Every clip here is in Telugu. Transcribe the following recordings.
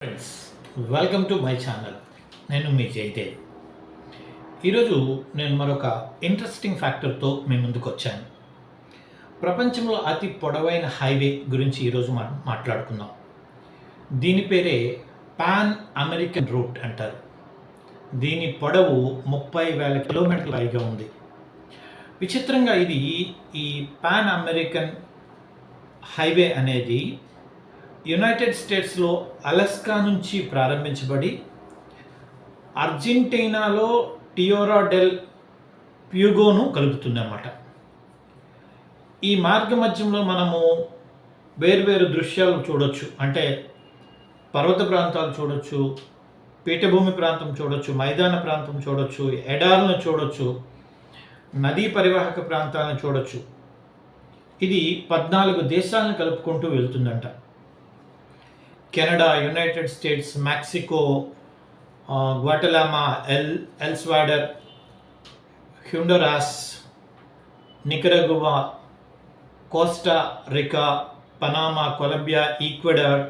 Friends, welcome to my channel. నేను మీ జయదేవ్. ఈరోజు నేను మరొక ఇంట్రెస్టింగ్ ఫ్యాక్టర్తో మీ ముందుకు వచ్చాను. ప్రపంచంలో అతి పొడవైన హైవే గురించి ఈరోజు మనం మాట్లాడుకుందాం. దీని పేరే పాన్ అమెరికన్ రూట్ అంటారు. దీని పొడవు 30,000 కిలోమీటర్ల పైగా ఉంది. విచిత్రంగా ఇది ఈ పాన్ అమెరికన్ హైవే అనేది యునైటెడ్ స్టేట్స్లో అలస్కా నుంచి ప్రారంభించబడి అర్జెంటీనాలో టియోరా డెల్ ప్యూగోను కలుపుతుందన్నమాట. ఈ మార్గ మధ్యంలో మనము వేర్వేరు దృశ్యాలు చూడొచ్చు. అంటే పర్వత ప్రాంతాలు చూడొచ్చు, పీఠభూమి ప్రాంతం చూడొచ్చు, మైదాన ప్రాంతం చూడొచ్చు, ఎడారులను చూడొచ్చు, నదీ పరివాహక ప్రాంతాలను చూడొచ్చు. ఇది 14 దేశాలను కలుపుకుంటూ వెళ్తుందంట. Canada, United States, Mexico, Guatemala, El Salvador, Honduras, Nicaragua, Costa Rica, Panama, Colombia, Ecuador,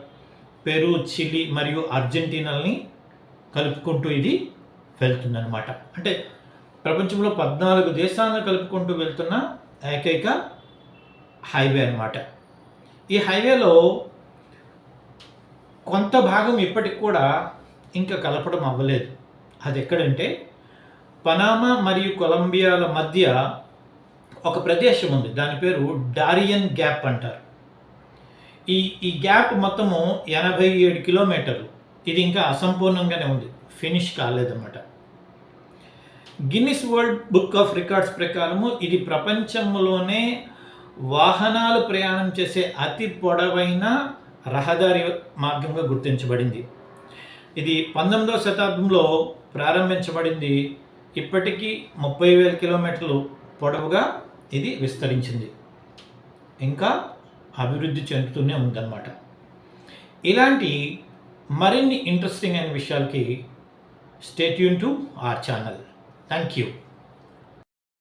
Peru, Chile మరియు అర్జెంటీనాల్ని కలుపుకుంటూ ఇది వెళ్తుందన్నమాట. అంటే ప్రపంచంలో 14 దేశాలను కలుపుకుంటూ వెళ్తున్న ఏకైక హైవే అన్నమాట. ఈ హైవేలో కొంత భాగం ఇప్పటికి కూడా ఇంకా కలపడం అవ్వలేదు. అది ఎక్కడంటే పనామా మరియు కొలంబియాల మధ్య ఒక ప్రదేశం ఉంది. దాని పేరు డారియన్ గ్యాప్ అంటారు. ఈ గ్యాప్ మొత్తము 87 కిలోమీటర్లు. ఇది ఇంకా అసంపూర్ణంగానే ఉంది, ఫినిష్ కాలేదన్నమాట. Guinness World Book of Records ప్రకారము ఇది ప్రపంచంలోనే వాహనాలు ప్రయాణం చేసే అతి పొడవైన రహదారి మార్గంగా గుర్తించబడింది. ఇది 19వ శతాబ్దంలో ప్రారంభించబడింది. ఇప్పటికీ 30,000 కిలోమీటర్లు పొడవుగా ఇది విస్తరించింది. ఇంకా అభివృద్ధి చెందుతూనే ఉందన్నమాట. ఇలాంటి మరిన్ని ఇంట్రెస్టింగ్ అయిన విషయాలకి stay tune to our channel. Thank you.